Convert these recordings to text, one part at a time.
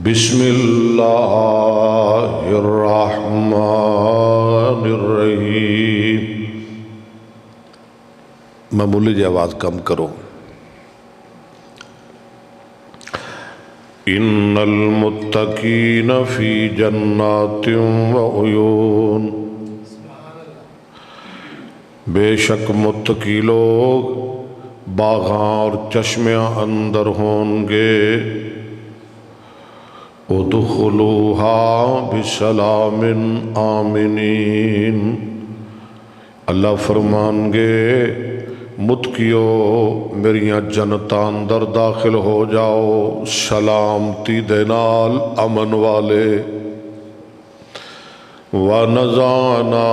بسم اللہ الرحمن الرحیم۔ معمولی جی آواز کم کرو۔ ان المتقین فی جنات وعیون، بے شک متقی لوگ باغاں اور چشمیاں اندر ہوں گے۔ ادخلوها بسلام آمنین، اللہ فرمان گے متقیو میریاں جنتاں اندر داخل ہو جاؤ سلامتی دے نال امن والے۔ وَنَزَعْنَا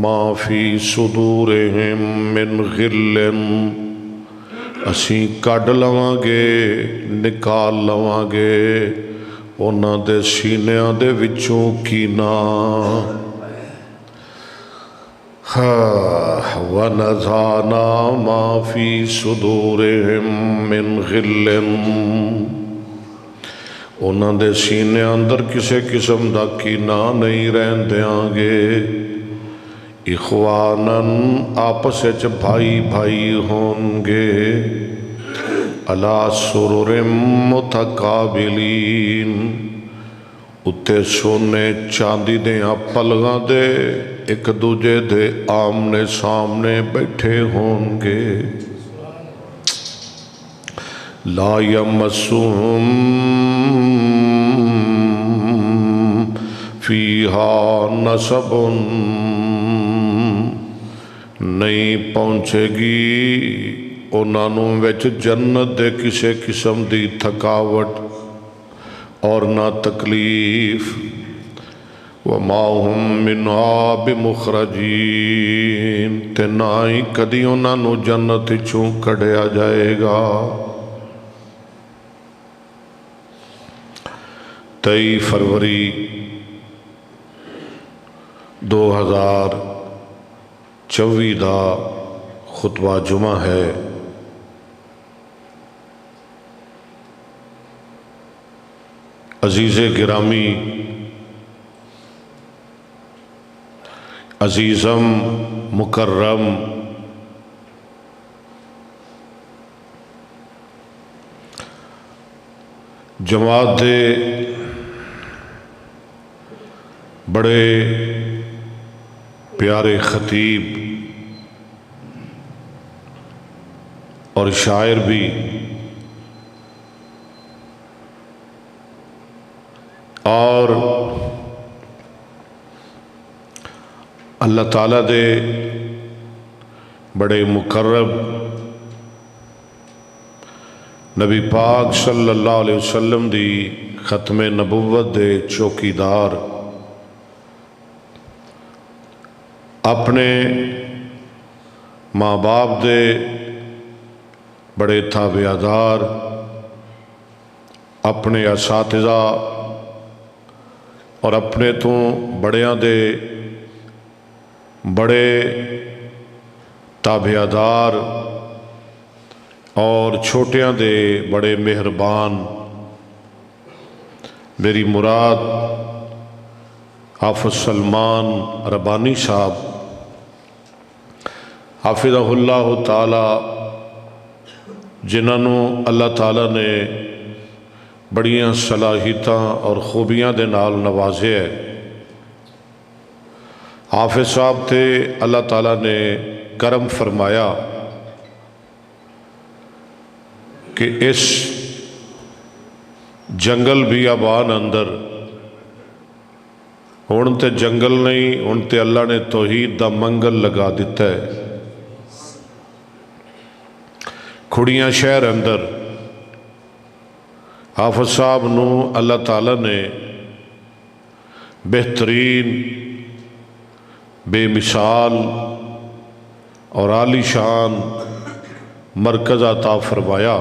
مَا فِي صُدُورِهِم مِّن غِلٍّ، اسیں کڈ لواں گے نکال لواں گے انہاں دے سینیاں دے وچوں کینہ۔ وَنَزَعْنَا مَا فِي صُدُورِهِم مِّن غِلٍّ، انہاں دے سینیاں اندر کسے قسم دا کینہ نہیں رہن دیاں گے۔ اخواناً آپس وچ بھائی بھائی ہوں گے۔ علی سرر متقابلین، اتے سونے چاندی دیاں پلغاں دے ایک دوجے دے آمنے سامنے بیٹھے ہوں گے۔ لا یمسہم فیہا نصب، نہیں پہنچے گی انہوں وچ جنت دے کسے قسم دی تھکاوٹ اور نہ تکلیف۔ وما ہم منہا بمخرجین، تے نہ ہی کدی انہوں جنت چوں کڑیا جائے گا۔ 23 فروری 2024 دا خطبہ جمعہ ہے۔ عزیز گرامی، عزیزم مکرم، جماعت دے بڑے پیارے خطیب اور شاعر بھی اور اللہ تعالیٰ دے بڑے مقرب نبی پاک صلی اللہ علیہ وسلم دی ختم نبوت دے چوکیدار، اپنے ماں باپ دے بڑے تابعدار، اپنے اساتذہ اور اپنے تو بڑیاں دے بڑے تابعدار اور چھوٹیاں دے بڑے مہربان، میری مراد حافظ سلمان ربانی صاحب حافظہ اللہ تعالی، جنہوں اللہ تعالیٰ نے بڑیاں صلاحیتاں اور خوبیاں دے نال نوازے ہے۔ حافظ صاحب تے اللہ تعالیٰ نے کرم فرمایا کہ اس جنگل بیابان اندر ہن تے جنگل نہیں، ہن تے اللہ نے توحید دا منگل لگا دیتا ہے۔ کھڑیاں شہر اندر حافظ صاحب نو اللہ تعالیٰ نے بہترین، بے مثال اور عالی شان مرکز عطا فرمایا۔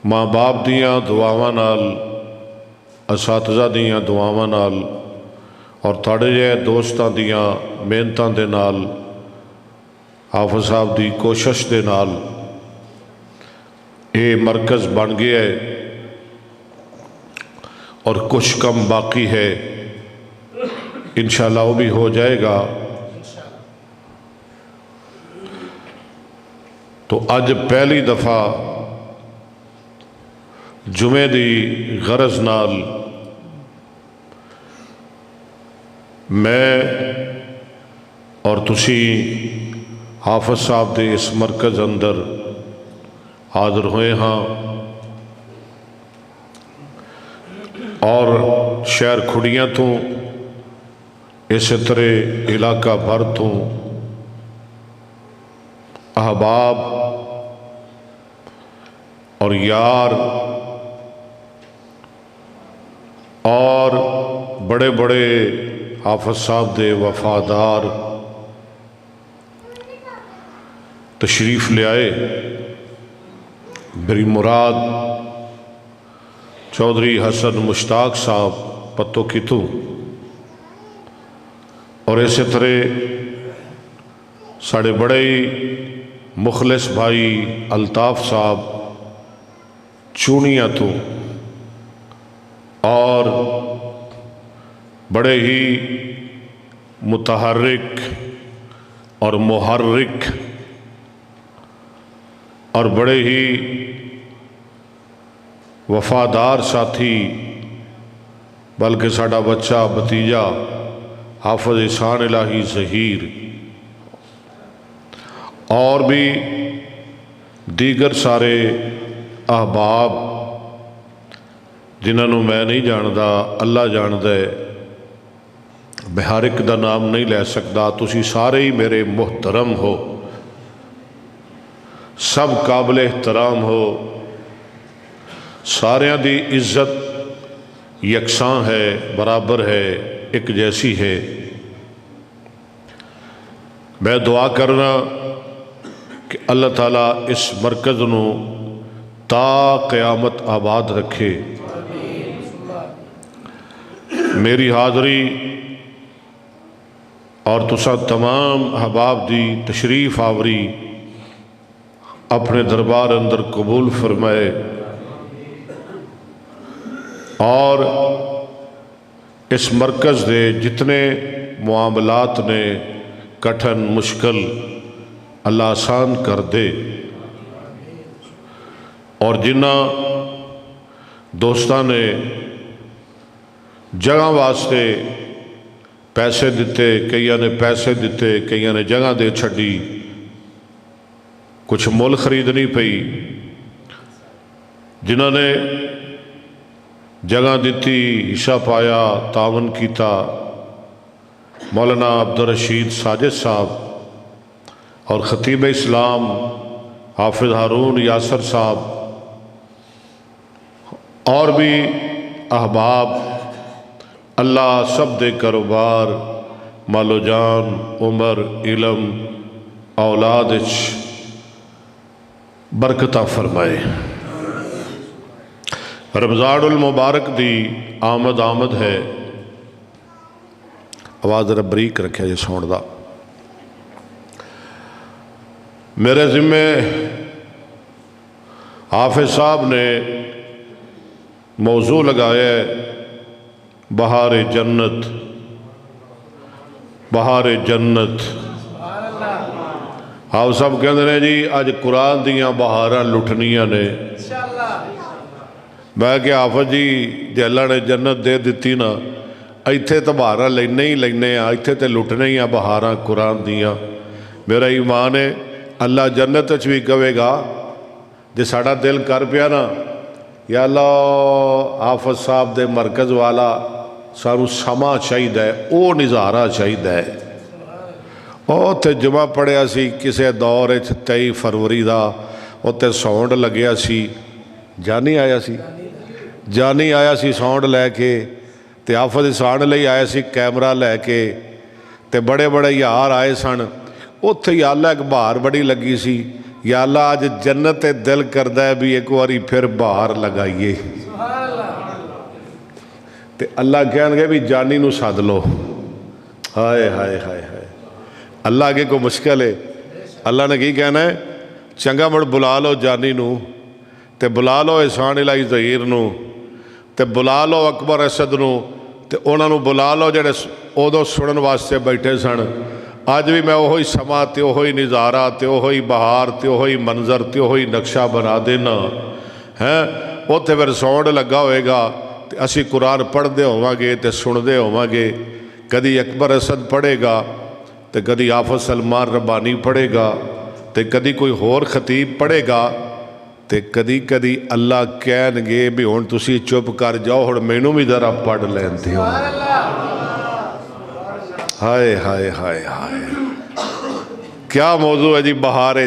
ماں باپ دیاں دعاواں نال، اساتذہ دیاں دعاواں نال اور تھوڑے جے دوستاں دیاں محنتاں دے نال، حافظ صاحب دی کوشش دے نال اے مرکز بن گیا ہے اور کچھ کم باقی ہے، انشاءاللہ وہ بھی ہو جائے گا۔ تو اج پہلی دفعہ جمعے دی غرض نال میں اور تسی حافظ صاحب دے اس مرکز اندر حاضر ہوئے ہاں، اور شہر کھڑیاں تو اس طرح علاقہ بھر تو احباب اور یار اور بڑے بڑے حافظ صاحب دے وفادار تشریف لے آئے۔ میری مراد چودھری حسن مشتاق صاحب پتو کتو، اور اسی طرح ساڑھے بڑے مخلص بھائی الطاف صاحب چونیاں تو، اور بڑے ہی متحرک اور محرک اور بڑے ہی وفادار ساتھی، بلکہ ساڑھا بچہ بھتیجا حافظ احسان الہی ظہیر، اور بھی دیگر سارے احباب جنہوں میں نہیں جاندا، اللہ جاندہ ہے، میں ہر ایک دا نام نہیں لے سکتا، تسی سارے ہی میرے محترم ہو، سب قابل احترام ہو، ساریاں دی عزت یکساں ہے، برابر ہے، ایک جیسی ہے۔ میں دعا کرنا کہ اللہ تعالیٰ اس مرکز نو تا قیامت آباد رکھے۔ میری حاضری اور تسا تمام احباب دی تشریف آوری اپنے دربار اندر قبول فرمائے، اور اس مرکز دے جتنے معاملات نے کٹھن مشکل اللہ آسان کر دے، اور جنہ دوستان نے جگہ واسطے پیسے دیتے، کئیاں نے پیسے دیتے، کئیاں نے جگہ دے چھڑی، کچھ مول خریدنی پئی، جنہوں نے جگہ دیتی، حصہ پایا، تعاون کیتا، مولانا عبدالرشید ساجد صاحب اور خطیب اسلام حافظ ہارون یاسر صاحب، اور بھی احباب، اللہ سب دے کاروبار، مالو جان، عمر، علم، اولاد برکتہ فرمائے۔ رمضان المبارک دی آمد ہے، آواز ذرا بریک رکھے جی سون دا۔ میرے ذمے حافظ صاحب نے موضوع لگایا ہے بہار جنت، بہار جنت۔ حافظ صاحب کہندے ہیں جی اج قرآن دیاں بہاراں لٹھنیاں نے، میں کہ حافظ جی جے اللہ نے جنت دے دیتی نا، ایتھے تو بہاراں لینے ہی لینے ہیں، ایتھے تے لٹنے ہی ہیں بہاراں قرآن دیاں۔ میرا ایمان ہے اللہ جنت اچ بھی کہے گا، جے ساڑا دل کر پیا نا، یا اللہ حافظ صاحب دے مرکز والا سانو سما چاہیے، او نظارہ چاہیے۔ او تے جمعہ پڑھیا سی کسے دور 23 فروری دا، او تے ساؤنڈ لگیا سی، جانی آیا سی، جانی آیا سی ساؤنڈ لے کے، تے حافظ احسان لئی آیا سی کیمرہ لے کے، تے بڑے بڑے یار آئے سن، اتھے یا اللہ ایک بہار بڑی لگی سی، یا اللہ آج جنت دل کردہ ہے بھی ایک واری پھر بہار لگائیے، تے اللہ کہنے گے بھی جانی نو ساد لو۔ ہائے ہائے ہائے ہائے، اللہ آگے کو مشکل ہے، اللہ نے کی کہنا ہے چنگا مڑ بلا لو جانی نو، تے بلا لو احسان الہی ظہیر نو، ਤੇ ਬੁਲਾ ਲਓ ਅਕਬਰ ਅਸਦ ਨੂੰ ਤੇ ਉਹਨਾਂ ਨੂੰ ਬੁਲਾ ਲਓ ਜਿਹੜੇ ਉਦੋਂ ਸੁਣਨ ਵਾਸਤੇ ਬੈਠੇ ਸਨ। ਅੱਜ ਵੀ ਮੈਂ ਉਹੀ ਸਮਾਂ ਤੇ ਉਹੀ ਨਜ਼ਾਰਾ ਤੇ ਉਹੀ ਬਹਾਰ ਤੇ ਉਹੀ ਮੰਜ਼ਰ ਤੇ ਉਹੀ ਨਕਸ਼ਾ ਬਣਾ ਦੇਣਾ ਹੈ। ਉੱਥੇ ਫਿਰ ਸਾਊਂਡ ਲੱਗਾ ਹੋਏਗਾ ਤੇ ਅਸੀਂ ਕੁਰਾਨ ਪੜ੍ਹਦੇ ਹੋਵਾਂਗੇ ਤੇ ਸੁਣਦੇ ਹੋਵਾਂਗੇ। ਕਦੀ ਅਕਬਰ ਅਸਦ ਪੜ੍ਹੇਗਾ ਤੇ ਕਦੀ ਹਾਫਿਜ਼ ਸਲਮਾਨ ਰੱਬਾਨੀ ਪੜ੍ਹੇਗਾ ਤੇ ਕਦੀ ਕੋਈ ਹੋਰ ਖਤੀਬ ਪੜ੍ਹੇਗਾ ਤੇ ਕਦੀ ਕਦੀ ਅੱਲਾ ਕਹਿਣਗੇ ਵੀ ਹੁਣ ਤੁਸੀਂ ਚੁੱਪ ਕਰ ਜਾਓ, ਹੁਣ ਮੈਨੂੰ ਵੀ ਜ਼ਰਾ ਪੜ੍ਹ ਲੈਣ ਦਿਓ। ਹਾਏ ਹਾਏ ਹਾਏ ਹਾਏ, ਕਿਆ ਮੌਜੂ ਹੈ ਜੀ ਬਹਾਰ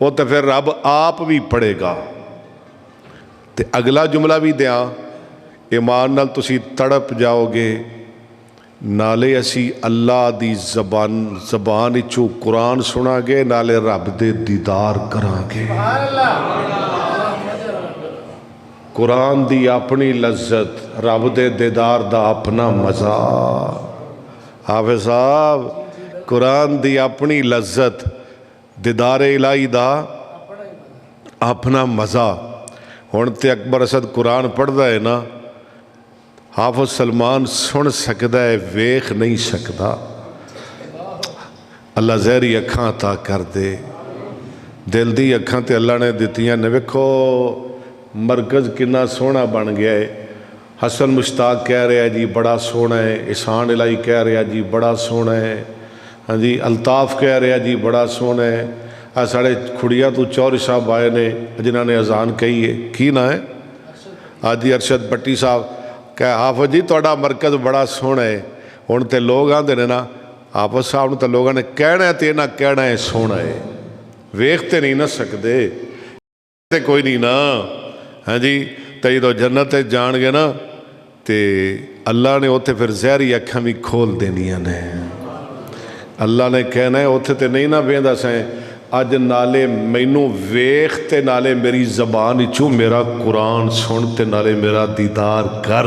ਉਹ ਤਾਂ ਫਿਰ ਰੱਬ ਆਪ ਵੀ ਪੜ੍ਹੇਗਾ। ਤੇ ਅਗਲਾ ਜੁਮਲਾ ਵੀ ਦਿਆਂ, ਈਮਾਨ ਨਾਲ ਤੁਸੀਂ ਤੜਪ ਜਾਓਗੇ। ਨਾਲੇ ਅਸੀਂ ਅੱਲਾ ਦੀ ਜ਼ਬਾਨ ਵਿੱਚੋਂ ਕੁਰਾਨ ਸੁਣਾਂਗੇ, ਨਾਲੇ ਰੱਬ ਦੇ ਦੀਦਾਰ ਕਰਾਂਗੇ। ਕੁਰਾਨ ਦੀ ਆਪਣੀ ਲਜ਼ਤ, ਰੱਬ ਦੇ ਦੀਦਾਰ ਦਾ ਆਪਣਾ ਮਜ਼ਾ। ਹਾਫਿਜ਼ ਸਾਹਿਬ, ਕੁਰਾਨ ਦੀ ਆਪਣੀ ਲਜ਼ਤ, ਦੀਦਾਰੇ ਇਲਾਹੀ ਦਾ ਆਪਣਾ ਮਜ਼ਾ। ਹੁਣ ਤੇ ਅਕਬਰ ਅਸਦ ਕੁਰਾਨ ਪੜ੍ਹਦਾ ਹੈ ਨਾ, ਹਾਫਿਜ਼ ਸਲਮਾਨ ਸੁਣ ਸਕਦਾ ਹੈ, ਵੇਖ ਨਹੀਂ ਸਕਦਾ। ਅੱਲਾ ਜ਼ਹਿਰੀ ਅੱਖਾਂ ਅਤਾ ਕਰ ਦੇ, ਦਿਲ ਦੀ ਅੱਖਾਂ ਤੇ ਅੱਲਾ ਨੇ ਦਿੱਤੀਆਂ ਨੇ। ਵੇਖੋ ਮਰਕਜ਼ ਕਿੰਨਾ ਸੋਹਣਾ ਬਣ ਗਿਆ ਹੈ। ਹਸਨ ਮੁਸ਼ਤਾਕ ਕਹਿ ਰਿਹਾ ਜੀ ਬੜਾ ਸੋਹਣਾ ਹੈ, ਇਸਾਨ ਇਲਾਹੀ ਕਹਿ ਰਿਹਾ ਜੀ ਬੜਾ ਸੋਹਣਾ ਹੈ, ਹਾਂਜੀ ਅਲਤਾਫ ਕਹਿ ਰਿਹਾ ਜੀ ਬੜਾ ਸੋਹਣਾ ਹੈ। ਆ ਸਾਡੇ ਖੁੜੀਆਂ ਤੋਂ ਚੌਧਰੀ ਸਾਹਿਬ ਆਏ ਨੇ ਜਿਨ੍ਹਾਂ ਨੇ ਅਜ਼ਾਨ ਕਹੀ ਹੈ, ਕੀ ਨਾਂ ਹੈ? ਹਾਜੀ ਅਰਸ਼ਦ ਭੱਟੀ ਸਾਹਿਬ। ਕਹਿ ਹਾਫਿਜ਼ ਜੀ ਤੁਹਾਡਾ ਮਰਕਜ਼ ਬੜਾ ਸੋਹਣਾ ਹੈ। ਹੁਣ ਤੇ ਲੋਕ ਆਉਂਦੇ ਨੇ ਨਾ ਹਾਫਿਜ਼ ਸਾਹਿਬ ਨੂੰ, ਤਾਂ ਲੋਕਾਂ ਨੇ ਕਹਿਣਾ ਤੇ ਇਹਨਾਂ ਕਹਿਣਾ ਹੈ ਸੋਹਣਾ ਹੈ, ਵੇਖ ਤੇ ਨਹੀਂ ਨਾ ਸਕਦੇ ਤੇ ਕੋਈ ਨਹੀਂ ਨਾ। ਹਾਂਜੀ ਤੇ ਜਦੋਂ ਜੰਨਤ 'ਤੇ ਜਾਣਗੇ ਨਾ ਤੇ ਅੱਲਾ ਨੇ ਉੱਥੇ ਫਿਰ ਜ਼ਹਿਰੀ ਅੱਖਾਂ ਵੀ ਖੋਲ ਦੇਣੀਆਂ ਨੇ। ਅੱਲਾ ਨੇ ਕਹਿਣਾ ਉੱਥੇ ਤੇ ਨਹੀਂ ਨਾ ਵੇਂਦਾ ਸੈਂ, ਅੱਜ ਨਾਲੇ ਮੈਨੂੰ ਵੇਖ ਤੇ ਨਾਲੇ ਮੇਰੀ ਜ਼ਬਾਨ ਵਿੱਚੋਂ ਮੇਰਾ ਕੁਰਾਨ ਸੁਣ ਤੇ ਨਾਲੇ ਮੇਰਾ ਦੀਦਾਰ ਕਰ।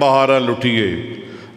ਬਹਾਰਾਂ ਲੁੱਟੀਏ।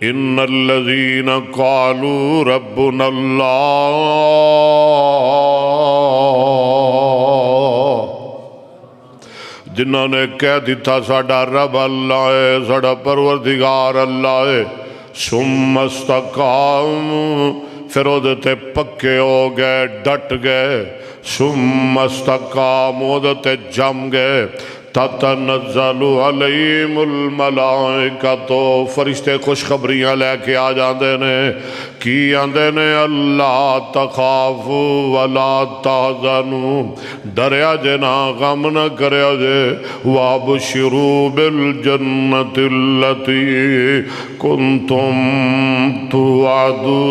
ان الذین قالوا ربنا اللہ، جنہوں نے کہہ دیتا ساڈا رب اللہ ہے، ساڈا پروردگار اللہ ہے، ثم استقاموا، پھر وہ تے پکے ہو گئے، ڈٹ گئے، ثم استقاموا وہ تے جم گئے، تتنزل علیہم الملائکہ، تو فرشتے خوشخبریاں لے کے آ جاندے نے، کی آندے نے اللہ تخافوا ولا تحزنوا، ڈریا جے نہ غم نہ کریا جے، وابشروا بالجنۃ التی کنتم توعدون۔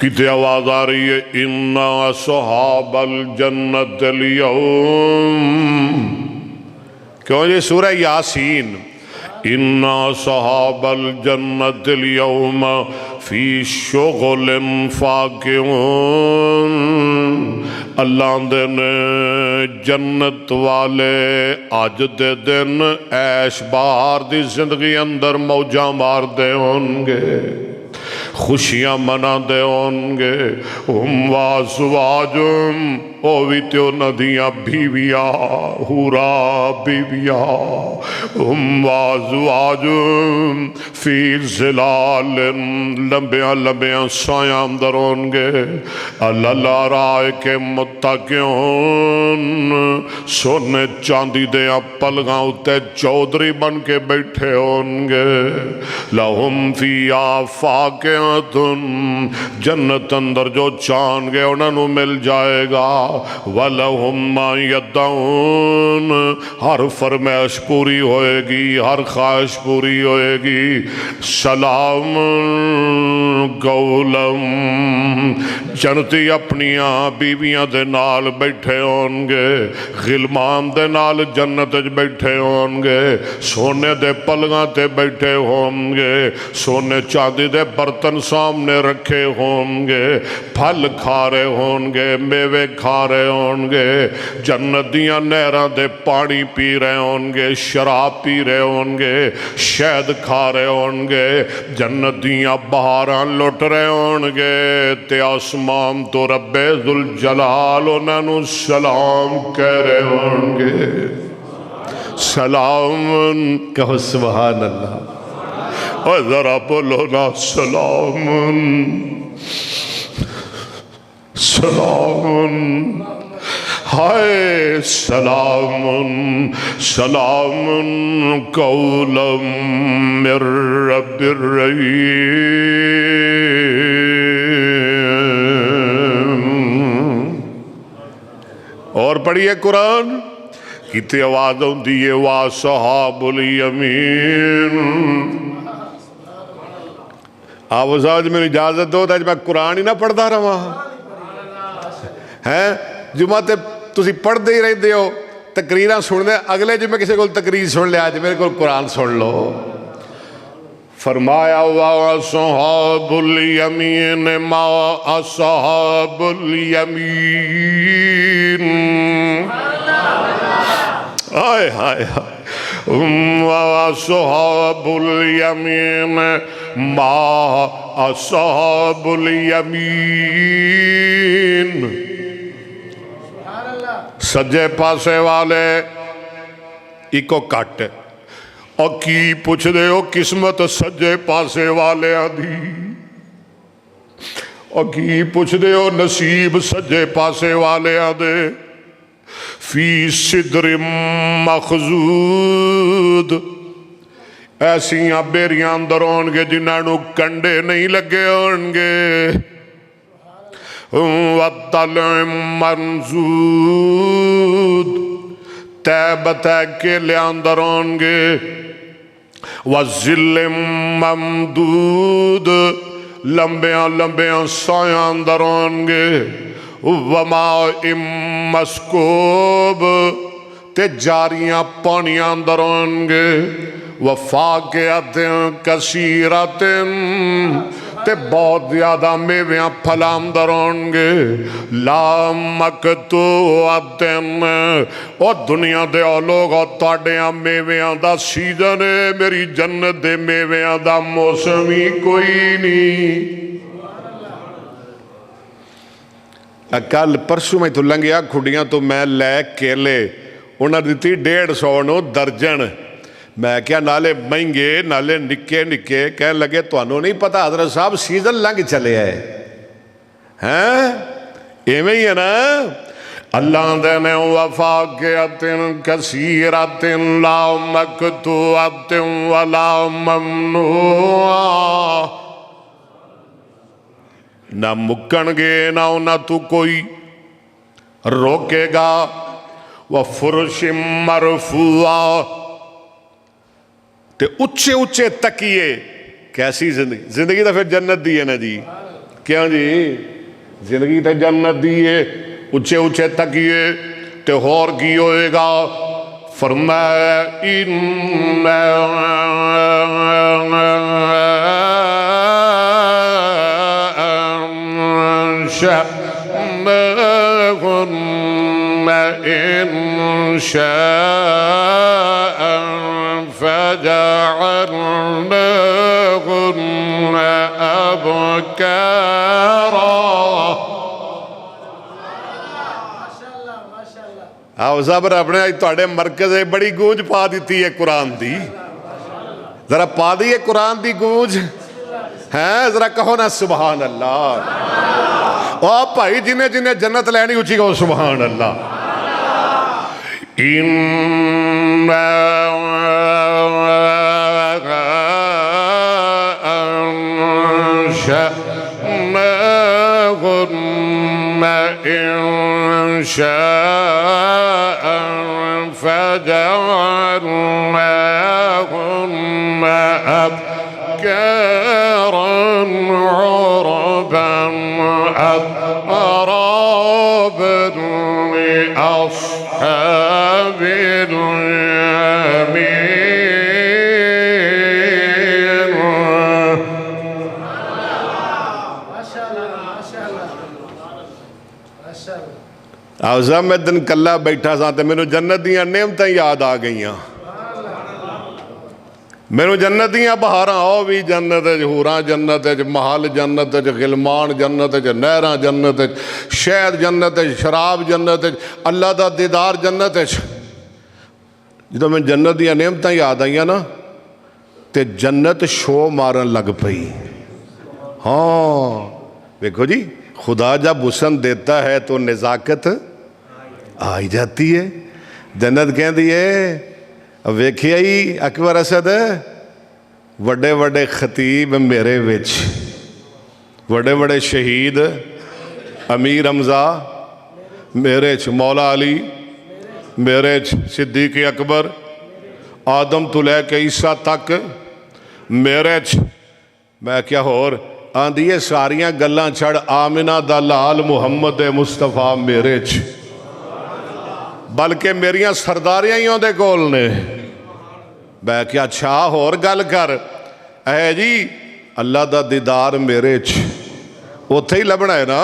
کتے آواز آ رہی ہے، اِنَّ أَصْحَابَ الْجَنَّةِ الْيَوْمَ، کیوں یہ سورہ یاسین، اِنَّ أَصْحَابَ الْجَنَّةِ الْيَوْمَ فِي شُغْلٍ فَاكِهُونَ، اللہ دے نے جنت والے آج دے دن عیش بہار دی زندگی اندر موجاں مار دے ہونگے، خوشیاں منا دے ہونگے، ہم وازواجم، او بھی تیو ندیاں بیویاں، ہورا بیویاں، ہم وازواجم فی ظلال، لمبیاں لمبیاں سایاں اندر ہونگے، اللہ رائے کے متقیون، سونے چاندی دیاں پلگاں اتے چودری بن کے بیٹھے ہونگے، لہم فی آفاقیاں، جنت اندر جو چاند گے انہوں مل جائے گا، وَلَهُمْ مَا يَدَّعُونَ، ہر فرمائش پوری ہوئے گی، ہر خواہش پوری ہوئے گی، سلام قولم، جنتی اپنیاں بیویاں دے نال بیٹھے ہونگے، غلمان دے نال جنت بیٹھے ہونگے، سونے دے پلگاں تے بیٹھے ہونگے، سونے چاندی دے برتن سامنے رکھے ہونگے، پھل کھا رہے ہونگے، میوے کھا رہے ہونگے، جنتیاں نہراں دے پانی پی رہے ہونگے، شراب پی رہے ہونگے، شہد کھا رہے ہونگے، جنتیاں بہاراں لٹ رہے ہونگے، تے آسمان تو رب ذوالجلال انہوں سلام کہہ رہے ہونگے، سلام، کہو سبحان اللہ، اور ذرا بولو نا سلام، سلام، ہائے سلام، سلام قولا من رب الرحیم۔ اور پڑھیے قرآن، کتے آواز ہوندی ہے، وَأَصْحَابُ الْيَمِينِ۔ آپ آج میری اجازت دو تاج میں قرآن ہی نہ پڑھتا رہا ہیں، جمعہ تے تسی پڑھ دے ہی رہے دے ہو، تقریرہ سن دے، اگلے جمعہ کسی کو تقریر سن لے، آج میرے کو قرآن سن لو۔ فرمایا وَأَصْحَابُ الْيَمِينِ مَا أَصْحَابُ الْيَمِينِ، آئے ہائے ہائے، وَأَصْحَابُ الْيَمِينِ مَا أَصْحَابُ الْيَمِينِ، سجے پاسے والے ایکو کٹ، اور کی پوچھ دے ہو قسمت سجے پاسے والے آدھی، اور کی پوچھ دے ہو نصیب سجے پاسے والے آدھے، فی صدر مخضود، ایسیاں بیریاں اندر ہونگے جنہوں کنڈے نہیں لگے ہونگے، وَطَلْعٍ مَنْزُود، تیبتہ کے لے اندر ہونگے، وَظِلٍ مَمْدُود، لمبیاں لمبیاں سایاں اندر ہونگے، وَمَاءٍ مَسْکُوب، تے جاریاں پانیاں اندر ہونگے، وَفَاقِعَةٍ کَثِیرَةٍ، تے بہت زیادہ میویاں پھلاندر ہونگے لا مقطوعتن او دنیا دے او لوگ او تواڈیاں میویاں دا سیزن ہے میری جنت دے میویاں دا موسمی کوئی نہیں کل پرسوں میں تو لنگیا کھڑیاں تو میں لے کیلے انہاں دیتی 150 نو درجن میں کیا نالے مہنگے نالے نکے نکے کہنے لگے تو انہوں نہیں پتا حضرت صاحب سیزن لنگ چلے آئے ہیں ایمیں ہی ہے نا اللہ دینے وفاقیتن کثیرتن لا مقطوعتن ولا ممنوع نہ مکن گے نہ تو کوئی روکے گا وفرش مرفوعہ تے اچھے اچھے تکیے کیسی زندگی تا پھر جنت دی ہے نا جی کیا جی زندگی تا جنت دی ہے اچھے اچھے تکیے تے اور کی ہوئے گا فرمایا إن شاء فجعلناهن أبكارا آؤ زبر اپنے آج توڑے مرکز بڑی گونج پا دیتی ہے قرآن دی ذرا پا دی ہے قرآن دی گونج ہیں ذرا کہو نا سبحان اللہ اور بھائی جنہیں جنہیں جنت لینی اچھی کہو سبحان اللہ إن شاء فجعلناهن أبكارا عربا أترابا لأصحاب اليمين آوزا میں دن کلا بیٹھا سانتے میں نے جنت دیاں نعمتیں یاد آ گئیاں میں نے جنت دیاں بہاراں آؤ بھی جنت ہے حوراں جنت ہے محل جنت ہے غلمان جنت ہے نہراں جنت ہے شہد جنت ہے شراب جنت ہے اللہ دا دیدار جنت ہے جدو میں جنت دیاں نعمتیں یاد آئیاں نا تے جنت شو مارن لگ پئی ہاں دیکھو جی خدا جب حسن دیتا ہے تو نزاکت آئی جاتی ہے جنت کہہ دیئے ویکھی آئی اکبر اسد وڈے وڈے خطیب میرے وچ وڈے وڈے شہید امیر حمزہ میرے چ مولا علی میرے چ صدیق اکبر آدم تو لے کے عیسیٰ تک میرے چ میں کیا ہور آندھیے ساریاں گلاں چھڑ آمنہ دا لال محمد مصطفیٰ میرے چ بلکہ میریاں سرداریاں ہی ہوندے کول نے میں کیا چھا ہور گل کر اے جی اللہ دا دیدار میرے چ اتھے ہی لبنا ہے نا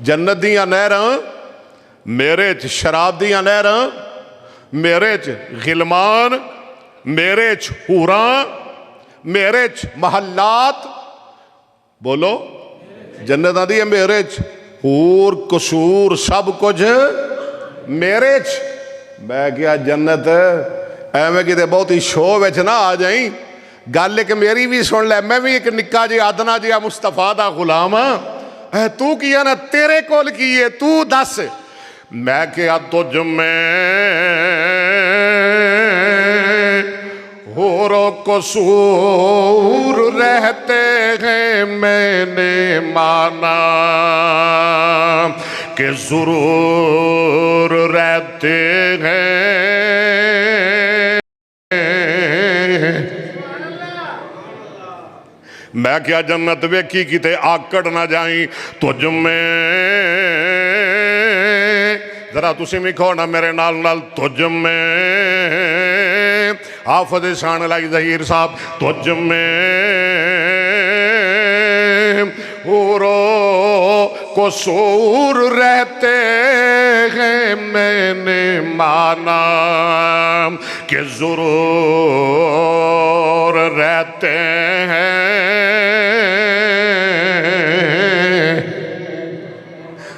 جنت دیاں نہراں میرے چ شراب دیاں نہراں میرے چ غلمان میرے چ حوراں میرے چ محلات بولو جنت آدھی ہے میرے چ حور قصور سب کچھ میرے چ میں کیا جنت ایویں کتے بہت ہی شو وچ نہ آ جائیں گل ایک میری بھی سن لے میں بھی ایک نکا جی آدنا جی مصطفیٰ دا غلام ہاں تو کیا نا تیرے کول کیے تو دس میں کیا تجھ میں حور و قصور رہتے ہیں میں نے مانا کہ ضرور رہتے ہیں میں کیا جنت ویکھی کتے آکڑ نہ جائیں تجھ میں ذرا تسی میں کھونا میرے نال نال تجھ میں حافظ شان لائی ظہیر صاحب تجھ میں زورو قصور رہتے ہیں میں نے مانا کہ ضرور رہتے ہیں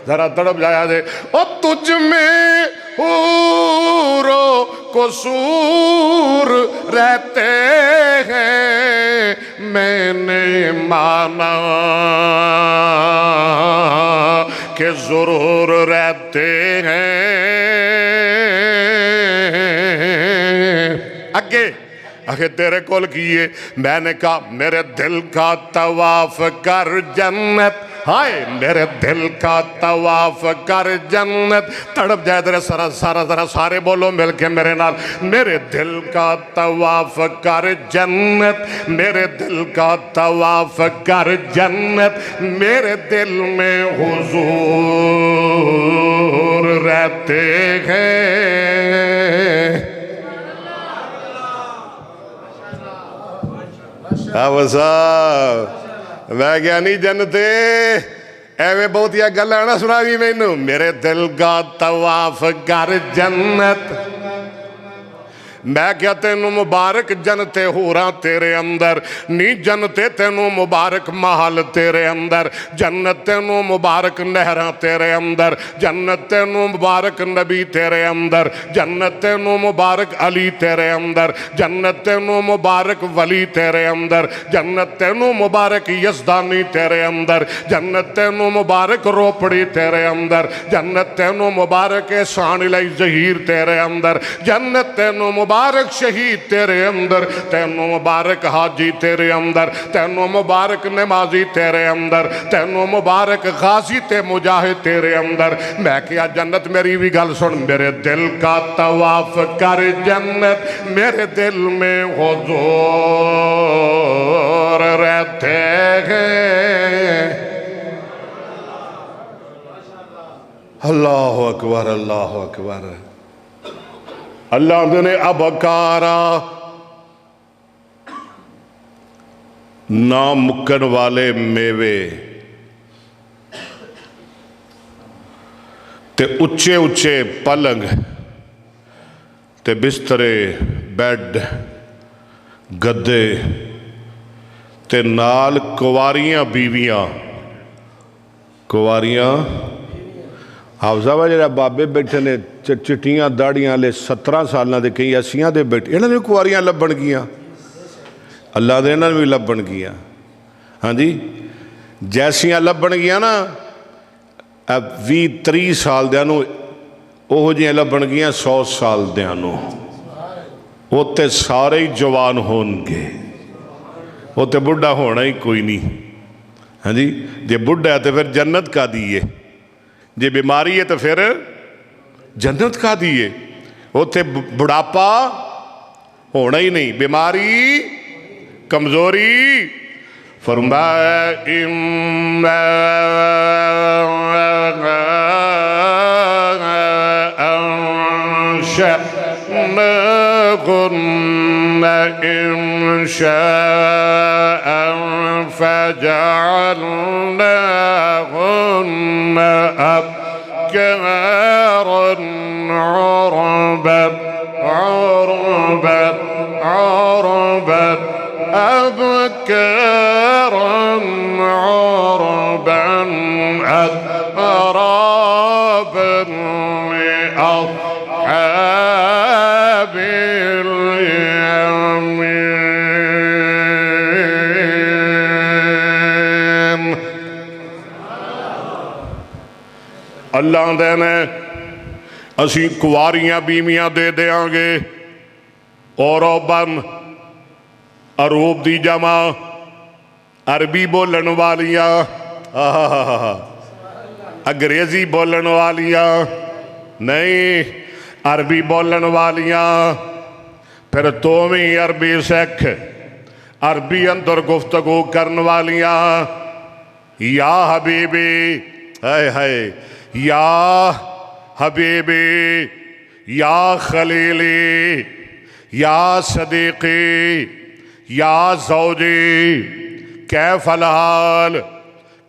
ذرا تڑپ جایا دے او تجھ میں حور و قصور رہتے ہیں میں نے مانا کہ ضرور رہتے ہیں آگے تیرے کول کیے میں نے کہا میرے دل کا طواف کر جنت ہائے میرے دل کا طواف کر جنت تڑپ جائے تیرے سارے بولو مل کے میرے نال میرے دل کا طواف کر جنت میرے دل کا طواف کر جنت میرے دل میں حضور رہتے ہیں میں کیا نہیں جنتے ایویں بہت یا گلہ نہ سنا بھی میں میرے دل کا طواف کر جنت میں کیا تینوں مبارک جنتے ہو رہا تیرے اندر نہیں جنتے تینوں مبارک محل تیرے اندر جنت تینوں مبارک نہراں تیرے اندر جنت تینوں مبارک نبی تیرے اندر جنت تینوں مبارک علی تیرے اندر جنت تینوں مبارک ولی تیرے اندر جنت تینوں مبارک یزدانی تیرے اندر جنت تینوں مبارک روپڑی تیرے اندر جنت تینوں مبارک احسان الہی ظہیر تیرے اندر جنت تینوں مبارک شہید تیرے اندر تینوں مبارک حاجی تیرے اندر تینوں مبارک نمازی تیرے اندر تینوں مبارک غازی تے مجاہد تیرے اندر میں کیا جنت میری بھی گل سن میرے دل کا طواف کر جنت میرے دل میں حضور رہتے ہیں اللہ اکبر اللہ اکبر اللہ نے ابکارا نہ مکن والے میوے تے اچھے اچھے پلنگ تے بسترے بیڈ گدے تے نال کواریاں بیویاں کواریاں حافظہ بھائی جڑا بابے بیٹھے نے چٹیاں داڑیاں لے 17 سالنا دے کئی ایسیاں دے بیٹھے انہوں نے کواریاں لبن گیاں اللہ دے انہوں نے بھی لبن گیاں ہاں جی جیسیاں لبن گیاں نا اب 20-30 سال دیانو اوہ جیاں لبن گیاں 100 سال دیانو وہ تے سارے ہی جوان ہون گے وہ تے بڑھا ہونا ہی کوئی نہیں ہاں جی جے بڑھا ہے تو پھر جنت کا دیئے جے بیماری ہے تو پھر جنت کا دیئے وہ تے بڑھاپا ہونا ہی نہیں بیماری کمزوری فرمایا انشأناهن انشاء فجعلناهن أبكارا عربا عربا عربا أبكارا عربا أترابا لأصحاب اليمين اللہ دینے اسی کواریاں بیمیاں دے دیاں گے اوروبن عروب دی جمع عربی بولن والیاں انگریزی بولن والیاں نہیں عربی بولن والیاں پھر تو بھی عربی سکھ عربی اندر گفتگو کرن والیاں یا حبیبی ہائے ہائے یا حبیبی یا خلیلی یا صدیقی یا زوجی کیف الحال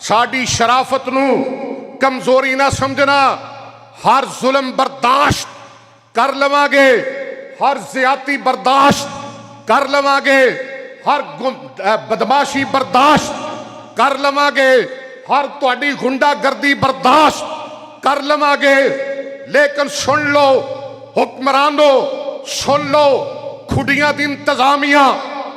ਸਾਡੀ ਸ਼ਰਾਫਤ ਨੂੰ ਕਮਜ਼ੋਰੀ ਨਾ ਸਮਝਣਾ। ਹਰ ਜ਼ੁਲਮ ਬਰਦਾਸ਼ਤ ਕਰ ਲਵਾਂਗੇ, ਹਰ ਜ਼ਿਆਦਤੀ ਬਰਦਾਸ਼ਤ ਕਰ ਲਵਾਂਗੇ, ਹਰ ਬਦਮਾਸ਼ੀ ਬਰਦਾਸ਼ਤ ਕਰ ਲਵਾਂਗੇ, ਹਰ ਤੁਹਾਡੀ ਗੁੰਡਾਗਰਦੀ ਬਰਦਾਸ਼ਤ ਕਰ ਲਵਾਂਗੇ। ਲੇਕਿਨ ਸੁਣ ਲਓ ਹੁਕਮਰਾਨੋ, ਸੁਣ ਲਓ ਖੁੱਡੀਆਂ ਦੀ ਇੰਤਜ਼ਾਮੀਆਂ,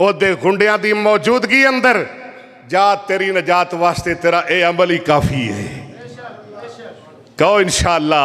ਉਹਦੇ ਗੁੰਡਿਆਂ ਦੀ ਮੌਜੂਦਗੀ ਅੰਦਰ ਜਾ ਤੇਰੀ ਨਜਾਤ ਵਾਸਤੇ ਤੇਰਾ ਇਹ ਅਮਲ ਹੀ ਕਾਫੀ ਹੈ। ਕਹੋ ਇੰਸ਼ਾ ਅੱਲਾ।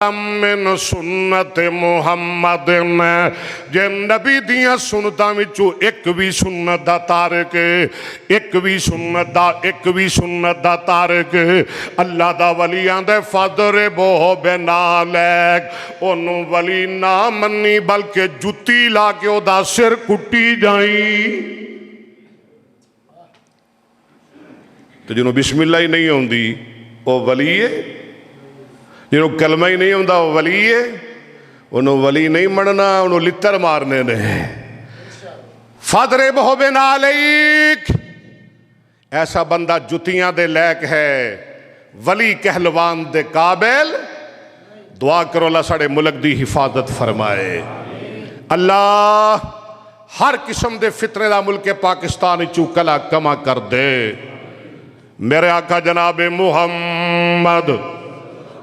من سنت محمد جے نبی دیاں سنتاں وچوں ایک بھی سنت دا تارک ایک بھی سنت دا تارک اللہ دا ولیاں دے فضربو بنالک انہوں ولی نہ منی بلکہ جتی لا کے او دا سر کٹی جائیں تو جنہوں بسم اللہ ہی نہیں ہوندی وہ ولی ہے جنہوں کلمہ ہی نہیں ہوندہ وہ ولی ہے انہوں ولی نہیں مننا انہوں لتر مارنے نے فَضْرِبْهُ بِنَعْلَيْكَ ایسا بندہ جتیاں دے لیک ہے ولی کہلوان دے قابل دعا کرو اللہ ساڑے ملک دی حفاظت فرمائے اللہ ہر قسم دے فتنے دا ملک پاکستانی چوکلا کما کر دے میرے آقا جناب محمد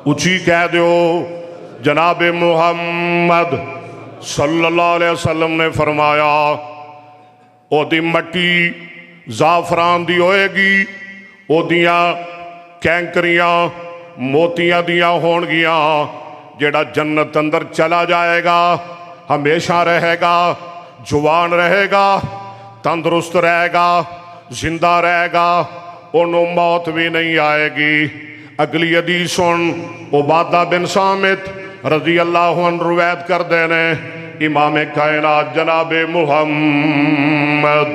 اچھی کہہ دیو جناب محمد صلی اللہ علیہ وسلم نے فرمایا او دی مٹی زعفران دی ہوئے گی او دیاں کینکریاں موتیاں دیاں ہون گیاں جیڑا جنت اندر چلا جائے گا ہمیشہ رہے گا جوان رہے گا تندرست رہے گا زندہ رہے گا انہوں موت بھی نہیں آئے گی اگلی حدیث سن عبادہ بن صامت رضی اللہ عنہ روایت کر دینے امام کائنات جناب محمد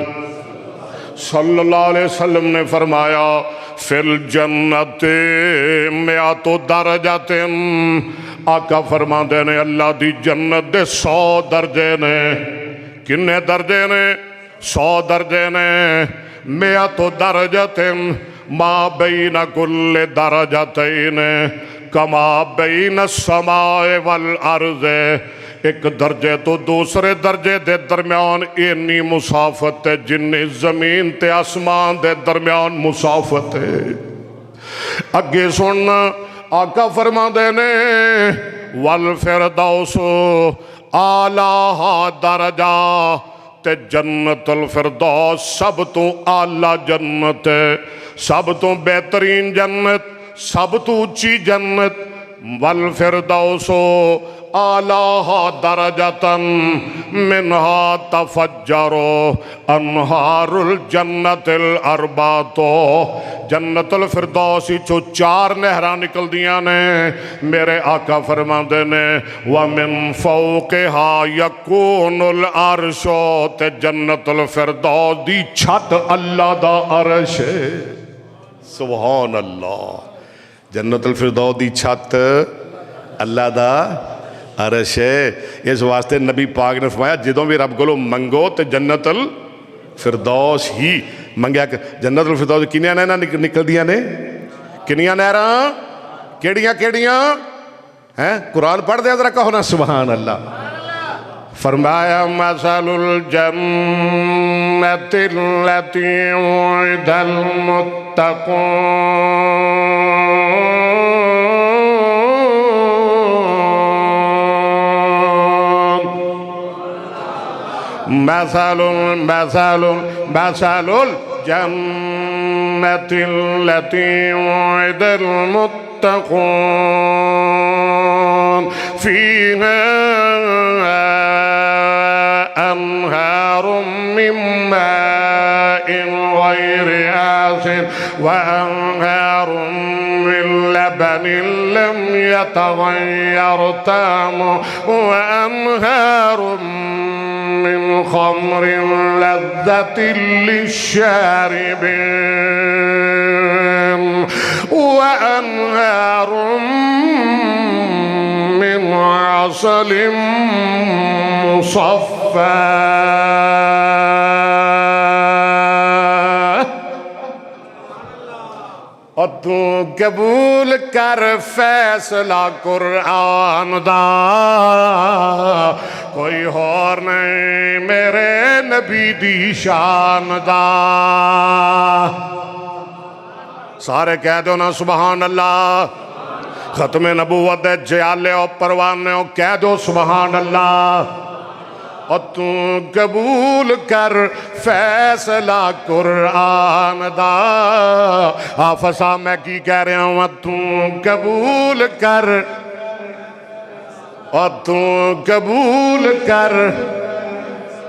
صلی اللہ علیہ وسلم نے فرمایا فی الجنت میات درجات آقا فرما دینے اللہ دی جنت دے 100 درجے نے کنے درجے نے 100 درجے نے میات درجات ما بین کل درجتین کما بین السماء والارض ایک درجے تو دوسرے درجے دے درمیان اینی مسافت ہے جنی زمین تے آسمان دے درمیان مسافت ہے اگے سن آقا فرما دینے والفردوس آلہ درجہ تے جنت الفردوس سب تو آلہ جنت ہے سب تو بہترین جنت سب تو اونچی جنت والفردوس آلہ درجتا منہا تفجر انہار الجنت الاربات جنت الفردوسی چو 4 نہران نکل دیاں نے میرے آقا فرما دینے وَمِن فَوْقِهَا يَكُونُ الْعَرْشُ تے جنت الفردوس دی چھت اللہ دا عرش ہے سبحان اللہ جنت الفردوس دی چھت اللہ دا عرش ہے اس واسطے نبی پاک نے فرمایا جدوں بھی رب کو منگو تے جنت الفردوس ہی منگیا جنت الفردوس کنیاں نہراں نکل دیاں نے کنیاں نہراں کیڑیاں ہیں قرآن پڑھ دیا ذرا کہو نا سبحان اللہ فرمایا مثل الجنت التي وعد المتقون مثل الجنة التي وعد المتقون فيها أنهار من ماء غير آسن وأنهار من لبن لم يتغير طعمه وأنهار من خمر لذة للشاربين وأنهار من عسل مصفى اور تو قبول کر فیصلہ قرآن دا کوئی اور نہیں میرے نبی دی شان دا سارے کہہ دو نا سبحان اللہ ختم نبوت جیالے اور پروانے اور کہہ دو سبحان اللہ اور تو قبول کر فیصلہ قرآن دا آفسا میں کی کہہ رہا ہوں تو قبول کر اور تو قبول کر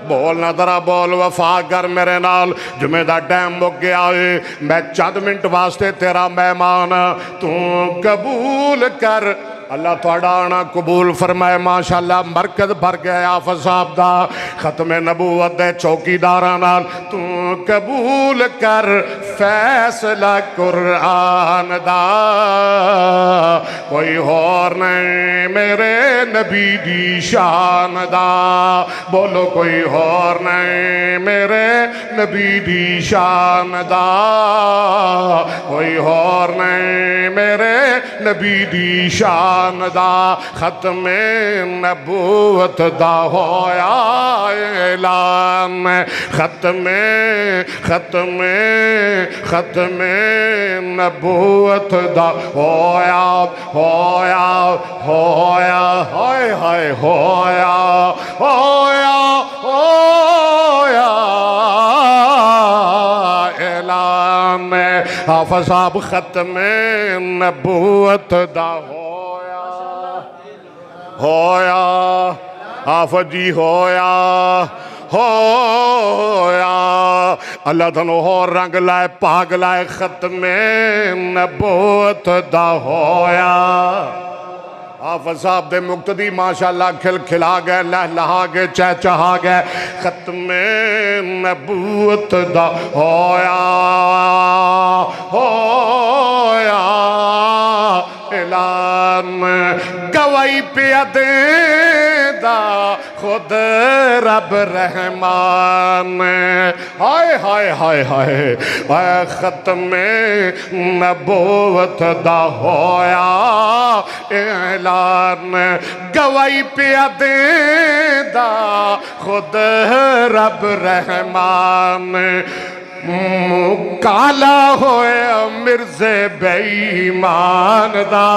بولنا ذرا بول وفا کر میرے نال جمعہ دا ٹائم مک گیا ہے میں چند منٹ واسطے تیرا مہمان تو قبول کر اللہ تھوڑا آنا قبول فرمائے ماشاءاللہ مرکز بھر گیا حافظ صاحب دا ختم نبوت دے چوکی دارانال تو قبول کر فیصلہ قرآن دا کوئی اور نہیں میرے نبی دی شان دا بولو کوئی اور نہیں میرے نبی دی شان دا کوئی اور نہیں میرے نبی دی شان دا ختم نبوت دا ہویا اعلان ختم نبوت دا ہویا اعلان حافظ صاحب ختم نبوت دا ہویا حافظ جی ہویا اللہ تنو ہو رنگ لائے پاگ لائے ختم نبوت دا ہویا حافظ صاحب دے مقتدی ماشاءاللہ کھل کھلا گئے لہا گئے چہچہا گئے ختم نبوت دا ہویا اعلان گواہی پہ دے دا خود رب رحمان ہائے ہائے ہائے ہائے ختم نبوت دا ہویا اعلان گواہی پہ دے دا خود رب رحمان کالا ہویا مرزے بے ایمان دا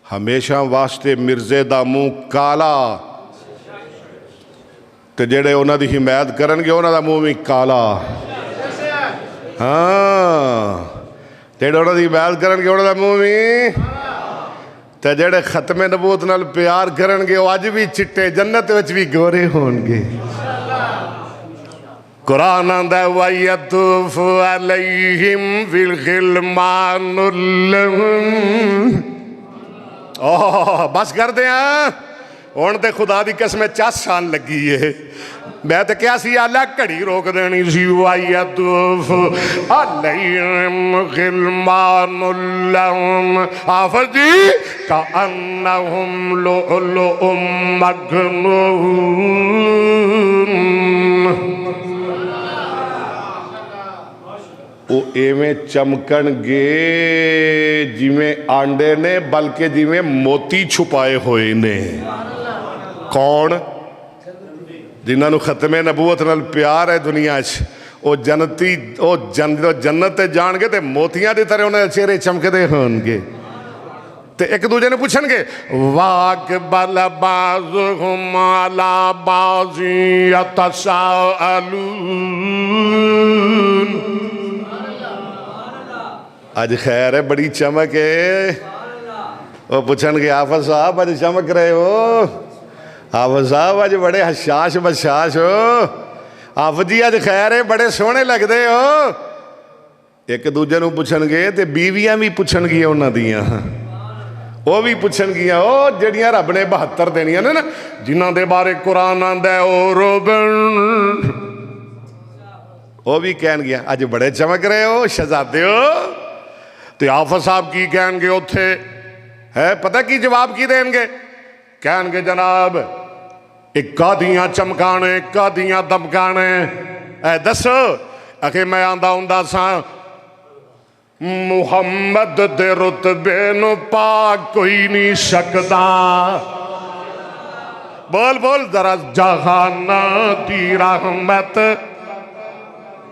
ہمیشہ واسطے مرزے دا منہ کالا تے جڑے انہاں دی حمایت کرنگے انہاں دا منہ بھی کالا ہاں جڑے انہاں دی حمایت کرنگے انہاں دا منہ بھی تے جڑے ختم نبوت نال پیار کرنگے وہ اج بھی چٹے جنت وچ بھی گورے ہونگے قرآن آندہ وَيَطُوفُ عَلَيْهِمْ وِالْغِلْمَانُ اللَّهُمْ بس کر دیں ہون تے خدا دی قسم 50 سال لگی ہے میں تے کیا سی اللہ کڑی روک دینی سی وَيَطُوفُ عَلَيْهِمْ غِلْمَانُ اللَّهُمْ حافظ جی كَأَنَّهُمْ لُؤْلُؤٌ مَكْنُونٌ وہ ایویں چمکن گے جی میں آنڈے نے بلکہ جی میں موتی چھپائے ہوئے نے کون جنہاں نو ختم نبوت نال پیار ہے دنیا او جنتی او جنت جان گے تے موتیاں دی طرح انہیں چہرے چمک دے ہون گے تے ایک دوجہ نے پوچھن گے وَاقْبَلَ بَعْضُهُمْ عَلَى بَعْضٍ يَتَسَاءَلُونَ آج خیر ہے بڑی چمک ہے وہ پوچھن گے حافظ صاحب آج چمک رہے ہو حافظ صاحب آج بڑے حشاش بشاش ہو حافظ جی آج خیر ہے بڑے سونے لگ دے ہو ایک دوجہ نو پوچھن گے تے بیویاں بھی پوچھن گیا انہاں دیاں وہ بھی پوچھن گیا او جڑیاں رب نے 72 دینیاں نا جنہاں دے بارے قرآن آندہ ہے او روبن وہ بھی کہن گیا آج بڑے چمک رہے ہو شہزادے ہو تو حافظ صاحب کی کہن گے اتھے ہے پتہ کی جواب کی دیں گے کہن گے جناب اکا دیاں چمکانے اکا دیاں دمکانے اے دسو اکھے میں آندہ ہوندہ سا محمد دے رتبے نو پاک کوئی نہیں سکتا بول بول ذرا جہانا دی رحمت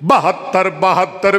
72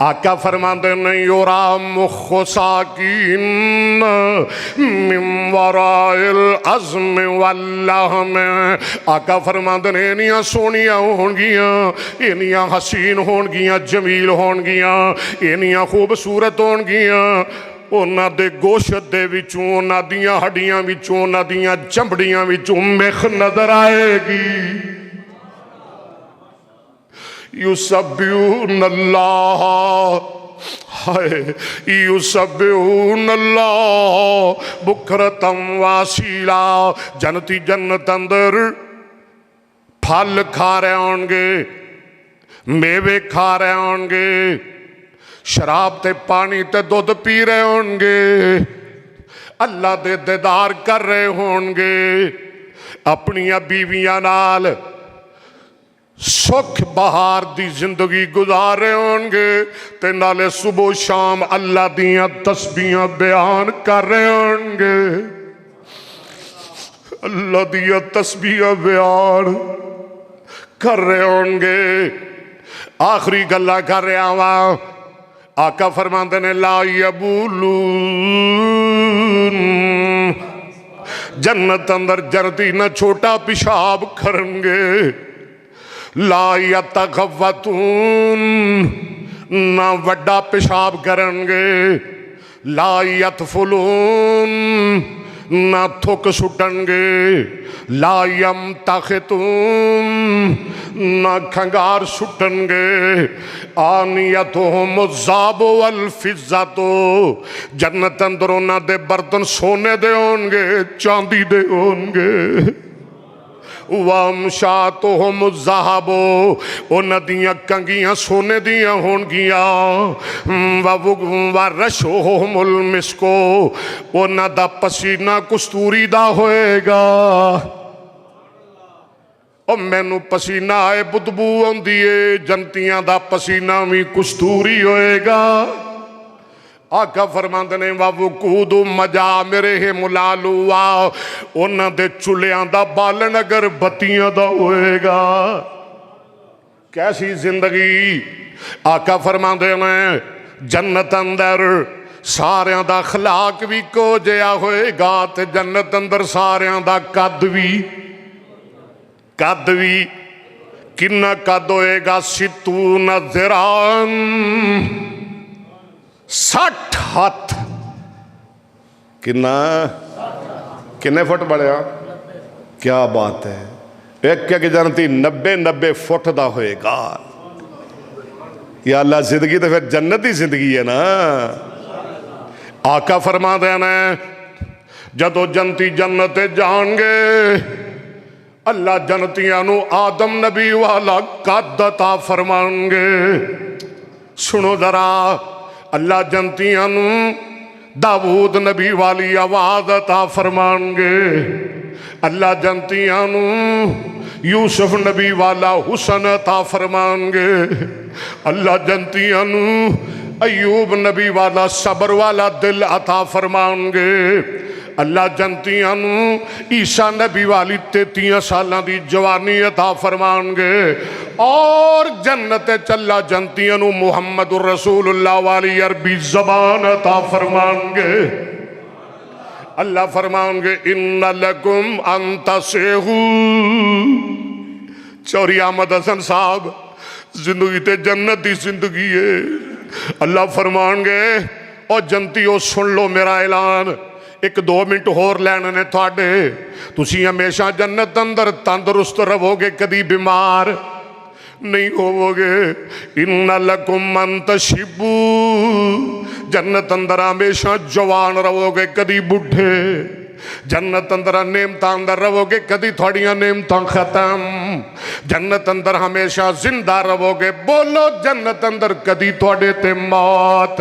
آقا فرماتے ہیں یورا مخ ساکین من وراء العظم واللحم، آقا فرماتے ہیں انیاں سونیاں ہون گیاں، انیاں حسین ہون گیاں، جمیل ہون گیاں، انیاں خوبصورت ہون گیاں، انہاں دے گوشت دے وچوں، انہاں دیاں ہڈیاں وچوں، انہاں دیاں چمڑیاں وچوں مخ نظر آئے گی۔ یسبحون اللہ، ہائے یسبحون اللہ بکرتم واسیلا، جنتی جنت اندر پھل کھا رہے ہوں گے، میوے کھا رہے ہوں گے، شراب تے پانی تے دودھ پی رہے ہوں گے، اللہ دے دیدار کر رہے ہوں گے، اپنی بیویاں نال سکھ بہار دی زندگی گزار رہے ہوں گے، تے نالے صبح شام اللہ دیاں تسبیحاں بیان کر رہے ہوں گے، اللہ دیاں تسبیحاں بیان کر رہے ہوں گے۔ آخری گلہ کر رہے آواں، آقا فرماندے نے لا یبولون، جنت اندر جردی نہ چھوٹا پیشاب کرنگے، لا یتغوتون، نہ وڈا پیشاب کرنگے، لا یتفلون، نہ تھک سٹنگے، لا یمتخطون، نہ کھنگار سٹنگے، آنیتہم الذہب والفضۃ، جنت اندر انہاں دے برتن سونے دے ہونگے، چاندی دے ہونگے، وَامْشَاتُهُمُ الذَّهَبُ، وہ ندیاں کنگیاں سونے دیاں ہونگیاں، وَرَشُهُمُ الْمِسْكُ، وہ ندا پسینہ کستوری دا ہوئے گا، اور میں نو پسینہ آئے بدبو ہوندیے، جنتیاں دا پسینہ بھی کستوری ہوئے گا۔ آقا فرماندے نے وَوُقُودُ مَجَامِرِهِمُ الْعَلُوَّ، انہاں دے چُلیاں دا بالن اگر بتیاں دا ہوئے گا، کیسی زندگی۔ آقا فرماندے نے جنت اندر ساریاں دا اخلاق بھی کو جیا ہوئے گا، تے جنت اندر ساریاں دا قد بھی کنہ قد ہوئے گا، 60 ذراعاً، 60 ہاتھ، کنے فٹ بڑے ہاں، کیا بات ہے، ایک کیا کہ جانتی 90 فٹ دا ہوئے گا۔ یا اللہ زندگی تو پھر جنتی زندگی ہے نا۔ آقا فرما دینا جدو جنتی جنت جان گے، اللہ جنتیاں نو آدم نبی والا قد عطا فرمان گے۔ سنو ذرا، اللہ جنتیاں نو داود نبی والی آواز عطا فرمان گے، اللہ جنتیاں نو یوسف نبی والا حسن عطا فرمان گے، اللہ جنتیاں نو ایوب نبی والا صبر والا دل عطا فرمان گے، اللہ جنتیاں نو عیسیٰ نبی والی 33 سالاں دی جوانی عطا فرمان گے، اور جنت چلا جنتیاں نو محمد الرسول اللہ والی عربی زبان عطا فرمان گے۔ اللہ فرمان گے ان لکم ان تسیحو۔ چوری احمد حسن صاحب زندگی تے جنت دی زندگی ہے۔ اللہ فرمان گے اور جنتیوں سن لو میرا اعلان، 1-2 منٹ ہور لینے نے تھوڑے، تسی ہمیشہ جنت اندر تندرست رہو گے، کدی بیمار نہیں ہو گے۔ ان لکم من تشبو، جنت اندر ہمیشہ جوان رہو گے، کدی بڈھے۔ جنت اندر نعمتاں اندر رہو گے، کدی تھوڑیاں نعمتاں ختم۔ جنت اندر ہمیشہ زندہ رہو گے، بولو جنت اندر کدی تھوڑے تے موت۔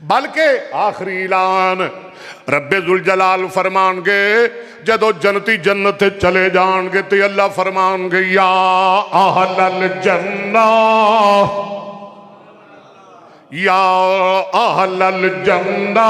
بلکہ آخری اعلان رب ذوالجلال فرمان گے جدو جنتی جنت چلے جان گے تو اللہ فرمان گے یا اہل الجنہ، یا اہل الجنہ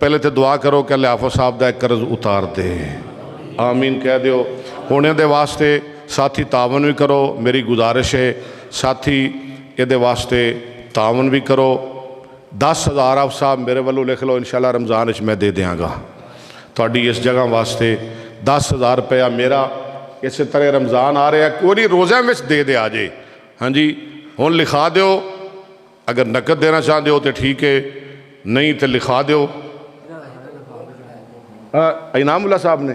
ਪਹਿਲੇ ਤੇ ਦੁਆ ਕਰੋ ਕਿ ਅੱਲਾ ਹਾਫਿਜ਼ ਸਾਹਿਬ ਦਾ ਕਰਜ਼ ਉਤਾਰ ਦੇ, ਆਮੀਨ ਕਹਿ ਦਿਓ। ਹੁਣ ਇਹਦੇ ਵਾਸਤੇ ਸਾਥੀ ਤਾਵਨ ਵੀ ਕਰੋ, ਮੇਰੀ ਗੁਜ਼ਾਰਿਸ਼ ਹੈ ਸਾਥੀ ਇਹਦੇ ਵਾਸਤੇ ਤਾਵਨ ਵੀ ਕਰੋ। 10,000 ਆਪ ਸਾਹਿਬ ਮੇਰੇ ਵੱਲੋਂ ਲਿਖ ਲਓ, ਇਨਸ਼ਾਅੱਲਾ ਰਮਜ਼ਾਨ ਵਿੱਚ ਮੈਂ ਦੇ ਦਿਆਂਗਾ ਤੁਹਾਡੀ ਇਸ ਜਗ੍ਹਾ ਵਾਸਤੇ 10,000 ਰੁਪਇਆ ਮੇਰਾ। ਇਸੇ ਤਰ੍ਹਾਂ ਰਮਜ਼ਾਨ ਆ ਰਿਹਾ, ਕੋਈ ਨਹੀਂ ਰੋਜ਼ਿਆਂ ਵਿੱਚ ਦੇ ਦਿਆ ਜੇ। ਹਾਂਜੀ ਹੁਣ ਲਿਖਾ ਦਿਓ, ਅਗਰ ਨਕਦ ਦੇਣਾ ਚਾਹੁੰਦੇ ਹੋ ਤਾਂ ਠੀਕ ਹੈ, ਨਹੀਂ تو ਲਿਖਾ ਦਿਓ। ਇਨਾਮੁੱਲਾ ਸਾਹਿਬ ਨੇ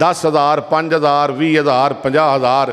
10,000 5,000 20,000 50,000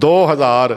2,000।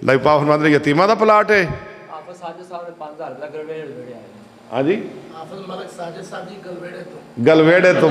ਲਾਈ ਪਾ ਫਰਮਾਉਂਦੇ ਨੇ ਯਤੀਮਾਂ ਦਾ ਪਲਾਟ ਹੈ। ਆਪ ਸਾਜਦ ਸਾਹਿਬ ਨੇ 5000 ਦਾ ਗਲਵੇੜੇ ਲੜਿਆ ਹੈ। ਹਾਂਜੀ ਆਫਤ ਮਲਕ ਸਾਜਦ ਸਾਹਿਬ ਜੀ ਗਲਵੇੜੇ ਤੋਂ ਗਲਵੇੜੇ ਤੋਂ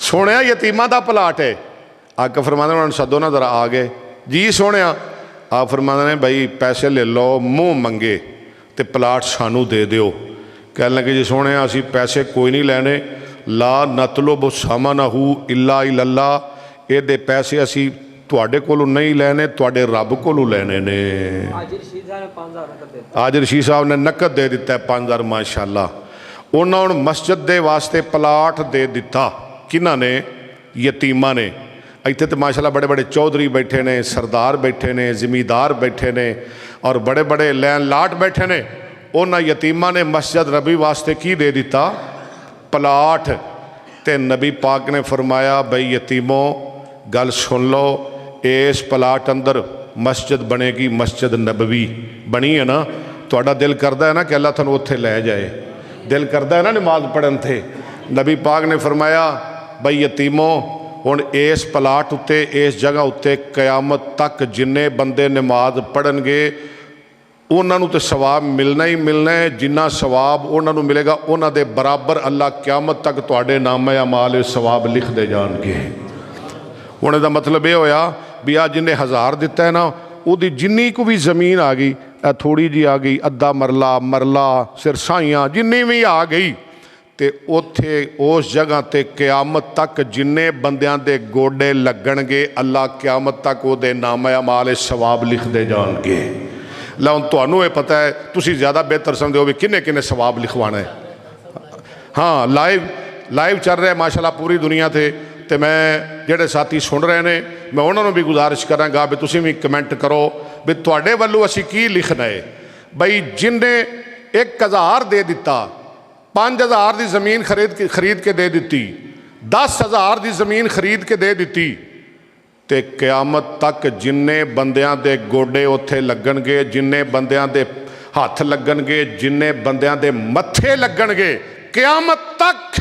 ਸੋਹਣਿਆ ਯਤੀਮਾਂ ਦਾ ਪਲਾਟ ਹੈ। ਆਕਾ ਫਰਮਾਉਂਦੇ ਉਹਨਾਂ ਨੂੰ ਸੱਦੋ ਨਾ ਜ਼ਰਾ, ਆ ਗਏ ਜੀ ਸੋਹਣਿਆ। ਆਪ ਫਰਮਾਉਂਦੇ ਨੇ ਬਈ ਪੈਸੇ ਲੈ ਲਓ ਮੂੰਹ ਮੰਗੇ ਤੇ ਪਲਾਟ ਸਾਨੂੰ ਦੇ ਦਿਓ। ਕਹਿਣ ਲੱਗੇ ਜੀ ਸੋਹਣਿਆ ਅਸੀਂ ਪੈਸੇ ਕੋਈ ਨਹੀਂ ਲੈਣੇ, ਲਾ ਨਤਲੁਬ ਸਮਨਹੁ ਇੱਲਾ ਇਲੱਲਾ, ਇਹਦੇ ਪੈਸੇ ਅਸੀਂ ਤੁਹਾਡੇ ਕੋਲੋਂ ਨਹੀਂ ਲੈਣੇ, ਤੁਹਾਡੇ ਰੱਬ ਕੋਲੋਂ ਲੈਣੇ ਨੇ। ਅੱਜ ਰਸ਼ੀਦ ਸਾਹਿਬ ਨੇ 5000 ਨਕਦ ਦਿੱਤਾ। ਅੱਜ ਰਸ਼ੀਦ ਸਾਹਿਬ ਨੇ ਨਕਦ ਦੇ ਦਿੱਤਾ 5000 ਮਾਸ਼ਾਅੱਲਾ। ਉਹਨਾਂ ਨੂੰ ਮਸਜਿਦ ਦੇ ਵਾਸਤੇ ਪਲਾਟ ਦੇ ਦਿੱਤਾ। ਕਿਹਨਾਂ ਨੇ? ਯਤੀਮਾਂ ਨੇ। ਇੱਥੇ ਤੇ ਮਾਸ਼ਾਅੱਲਾ ਬੜੇ ਬੜੇ ਚੌਧਰੀ ਬੈਠੇ ਨੇ, ਸਰਦਾਰ ਬੈਠੇ ਨੇ, ਜ਼ਿਮੀਦਾਰ ਬੈਠੇ ਨੇ ਔਰ ਬੜੇ ਬੜੇ ਲੈਂਡ ਲਾਟ ਬੈਠੇ ਨੇ। ਉਹਨਾਂ ਯਤੀਮਾਂ ਨੇ ਮਸਜਿਦ ਨਬੀ ਵਾਸਤੇ ਕੀ ਦੇ ਦਿੱਤਾ? ਪਲਾਟ। ਤੇ ਨਬੀ ਪਾਕ ਨੇ ਫਰਮਾਇਆ ਬਈ ਯਤੀਮੋ ਗੱਲ ਸੁਣ ਲਓ, ਇਸ ਪਲਾਟ ਅੰਦਰ ਮਸਜਿਦ ਬਣੇਗੀ, ਮਸਜਿਦ ਨਬਵੀ ਬਣੀ ਹੈ ਨਾ। ਤੁਹਾਡਾ ਦਿਲ ਕਰਦਾ ਹੈ ਨਾ ਕਿ ਅੱਲਾਹ ਤੁਹਾਨੂੰ ਉੱਥੇ ਲੈ ਜਾਏ, ਦਿਲ ਕਰਦਾ ਹੈ ਨਾ ਨਮਾਜ਼ ਪੜ੍ਹਨ ਤੇ। ਨਬੀ ਪਾਕ ਨੇ ਫਰਮਾਇਆ ਬਈ ਯਤੀਮੋ ਹੁਣ ਇਸ ਪਲਾਟ ਉੱਤੇ, ਇਸ ਜਗ੍ਹਾ ਉੱਤੇ ਕਿਆਮਤ ਤੱਕ ਜਿੰਨੇ ਬੰਦੇ ਨਮਾਜ਼ ਪੜ੍ਹਨਗੇ ਉਹਨਾਂ ਨੂੰ ਤੇ ਸਵਾਬ ਮਿਲਣਾ ਹੀ ਮਿਲਣਾ ਹੈ। ਜਿੰਨਾ ਸਵਾਬ ਉਹਨਾਂ ਨੂੰ ਮਿਲੇਗਾ ਉਹਨਾਂ ਦੇ ਬਰਾਬਰ ਅੱਲਾਹ ਕਿਆਮਤ ਤੱਕ ਤੁਹਾਡੇ ਨਾਮੇ ਅਮਾਲ ਸਵਾਬ ਲਿਖਦੇ ਜਾਣਗੇ। ਹੁਣ ਇਹਦਾ ਮਤਲਬ ਇਹ ਹੋਇਆ ਵੀ ਆ ਜਿਹਨੇ 1000 ਦਿੱਤਾ ਹੈ ਨਾ, ਉਹਦੀ ਜਿੰਨੀ ਕੁ ਵੀ ਜ਼ਮੀਨ ਆ ਗਈ, ਇਹ ਥੋੜੀ ਜੀ ਆ ਗਈ, ਅੱਧਾ ਮਰਲਾ ਸਿਰਸਾਈਆਂ ਜਿੰਨੀ ਵੀ ਆ ਗਈ, ਤੇ ਉੱਥੇ ਉਸ ਜਗ੍ਹਾ ਤੇ ਕਿਆਮਤ ਤੱਕ ਜਿੰਨੇ ਬੰਦਿਆਂ ਦੇ ਗੋਡੇ ਲੱਗਣਗੇ ਅੱਲਾਹ ਕਿਆਮਤ ਤੱਕ ਉਹਦੇ ਨਾਮੇ ਅਮਾਲ ਸਵਾਬ ਲਿਖਦੇ ਜਾਣਗੇ। ਲੈ ਹੁਣ ਤੁਹਾਨੂੰ ਇਹ ਪਤਾ ਹੈ, ਤੁਸੀਂ ਜ਼ਿਆਦਾ ਬਿਹਤਰ ਸਮਝਦੇ ਹੋ ਵੀ ਕਿੰਨੇ ਕਿੰਨੇ ਸਵਾਬ ਲਿਖਵਾਣਾ ਹੈ। ਹਾਂ ਲਾਈਵ ਚੱਲ ਰਿਹਾ ਮਾਸ਼ਾਅੱਲਾ ਪੂਰੀ ਦੁਨੀਆ ਤੇ ਮੈਂ ਜਿਹੜੇ ਸਾਥੀ ਸੁਣ ਰਹੇ ਨੇ ਮੈਂ ਉਹਨਾਂ ਨੂੰ ਵੀ ਗੁਜ਼ਾਰਿਸ਼ ਕਰਾਂਗਾ ਵੀ ਤੁਸੀਂ ਵੀ ਕਮੈਂਟ ਕਰੋ ਵੀ ਤੁਹਾਡੇ ਵੱਲੋਂ ਅਸੀਂ ਕੀ ਲਿਖਣਾ ਹੈ। ਬਈ ਜਿੰਨੇ 1000 ਦੇ ਦਿੱਤਾ, 5000 ਦੀ ਜ਼ਮੀਨ ਖਰੀਦ ਕੇ ਦੇ ਦਿੱਤੀ, 10000 ਦੀ ਜ਼ਮੀਨ ਖਰੀਦ ਕੇ ਦੇ ਦਿੱਤੀ, ਤੇ ਕਿਆਮਤ ਤੱਕ ਜਿੰਨੇ ਬੰਦਿਆਂ ਦੇ ਗੋਡੇ ਉੱਥੇ ਲੱਗਣਗੇ, ਜਿੰਨੇ ਬੰਦਿਆਂ ਦੇ ਹੱਥ ਲੱਗਣਗੇ, ਜਿੰਨੇ ਬੰਦਿਆਂ ਦੇ ਮੱਥੇ ਲੱਗਣਗੇ, ਕਿਆਮਤ ਤੱਕ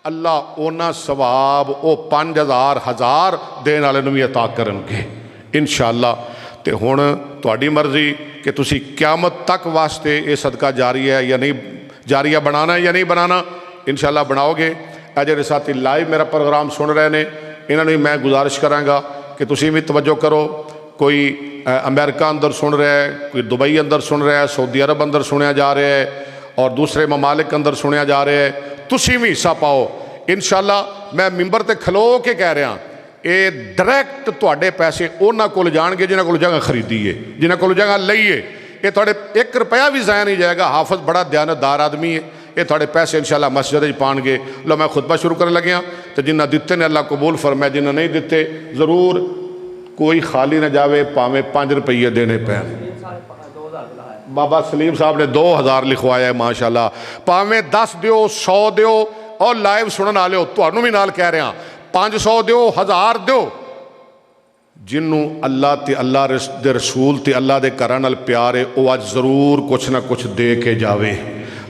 ਅੱਲਾਹ ਉਹਨਾਂ ਸਵਾਬ ਉਹ 5000 1000 ਦੇਣ ਵਾਲੇ ਨੂੰ ਵੀ ਅਤਾ ਕਰਨਗੇ ਇਨਸ਼ਾਅੱਲਾ। ਤੇ ਹੁਣ ਤੁਹਾਡੀ ਮਰਜ਼ੀ ਕਿ ਤੁਸੀਂ ਕਿਆਮਤ ਤੱਕ ਵਾਸਤੇ ਇਹ ਸਦਕਾ ਜਾਰੀ ਹੈ ਜਾਂ ਨਹੀਂ, ਜਾਰੀਆ ਬਣਾਉਣਾ ਹੈ ਜਾਂ ਨਹੀਂ ਬਣਾਉਣਾ। ਇਨਸ਼ਾਅੱਲਾ ਬਣਾਓਗੇ। ਇਹ ਜਿਹੜੇ ਸਾਥੀ ਲਾਈਵ ਮੇਰਾ ਪ੍ਰੋਗਰਾਮ ਸੁਣ ਰਹੇ ਨੇ ਇਹਨਾਂ ਨੂੰ ਵੀ ਮੈਂ ਗੁਜ਼ਾਰਿਸ਼ ਕਰਾਂਗਾ ਕਿ ਤੁਸੀਂ ਵੀ ਤਵੱਜੋ ਕਰੋ। ਕੋਈ ਅਮਰੀਕਾ ਅੰਦਰ ਸੁਣ ਰਿਹਾ ਹੈ, ਕੋਈ ਦੁਬਈ ਅੰਦਰ ਸੁਣ ਰਿਹਾ ਹੈ, ਸਊਦੀ ਅਰਬ ਅੰਦਰ ਸੁਣਿਆ ਜਾ ਰਿਹਾ ਹੈ ਔਰ ਦੂਸਰੇ ਮਮਾਲਿਕ ਅੰਦਰ ਸੁਣਿਆ ਜਾ ਰਿਹਾ ਹੈ। ਤੁਸੀਂ ਵੀ ਹਿੱਸਾ ਪਾਓ ਇਨਸ਼ਾਅੱਲਾ। ਮੈਂ ਮਿੰਬਰ ਤੇ ਖਲੋ ਕੇ ਕਹਿ ਰਿਹਾ, ਇਹ ਡਾਇਰੈਕਟ ਤੁਹਾਡੇ ਪੈਸੇ ਉਹਨਾਂ ਕੋਲ ਜਾਣਗੇ ਜਿਨ੍ਹਾਂ ਕੋਲ ਜਗ੍ਹਾ ਖਰੀਦੀ ਹੈ, ਜਿਨ੍ਹਾਂ ਕੋਲ ਜਗ੍ਹਾ ਲਈ ਹੈ। ਇਹ ਤੁਹਾਡੇ 1 ਰੁਪਇਆ ਵੀ ਜ਼ਾਇਆ ਨਹੀਂ ਜਾਏਗਾ। ਹਾਫਿਜ਼ ਬੜਾ ਦਿਆਨਤਦਾਰ ਆਦਮੀ ਹੈ, ਇਹ ਤੁਹਾਡੇ ਪੈਸੇ ਇਨਸ਼ਾਅੱਲਾ ਮਸਜਿਦ 'ਚ ਪਾਉਣਗੇ। ਲਓ ਮੈਂ ਖੁਤਬਾ ਸ਼ੁਰੂ ਕਰਨ ਲੱਗਿਆ ਤੇ ਜਿਨ੍ਹਾਂ ਦਿੱਤੇ ਨੇ ਅੱਲਾਹ ਕਬੂਲ ਫਰਮਾਏ, ਜਿਨ੍ਹਾਂ ਨਹੀਂ ਦਿੱਤੇ ਜ਼ਰੂਰ ਕੋਈ ਖਾਲੀ ਨਾ ਜਾਵੇ, ਭਾਵੇਂ 5 ਰੁਪਏ ਦੇਣੇ ਪੈਣ। ਬਾਬਾ ਸਲੀਮ ਸਾਹਿਬ ਨੇ 2000 ਲਿਖਵਾਇਆ ਹੈ ਮਾਸ਼ਾਅੱਲਾ। ਭਾਵੇਂ 10 ਦਿਓ, 100 ਦਿਓ ਔਰ ਲਾਈਵ ਸੁਣਨ ਵਾਲਿਓ ਤੁਹਾਨੂੰ ਵੀ ਨਾਲ ਕਹਿ ਰਿਹਾ 500 ਦਿਓ, 1000 ਦਿਓ। ਜਿਹਨੂੰ ਅੱਲਾਹ ਤੇ ਅੱਲਾਹ ਦੇ ਰਸੂਲ ਤੇ ਅੱਲਾਹ ਦੇ ਘਰਾਂ ਨਾਲ ਪਿਆਰ ਹੈ ਉਹ ਅੱਜ ਜ਼ਰੂਰ ਕੁਛ ਨਾ ਕੁਛ ਦੇ ਕੇ ਜਾਵੇ।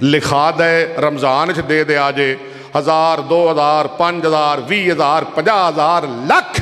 ਲਿਖਾ ਦੇ ਰਮਜ਼ਾਨ 'ਚ ਦੇ ਆ ਜੇ 1000 2000 5000 20000 50000 ਲੱਖ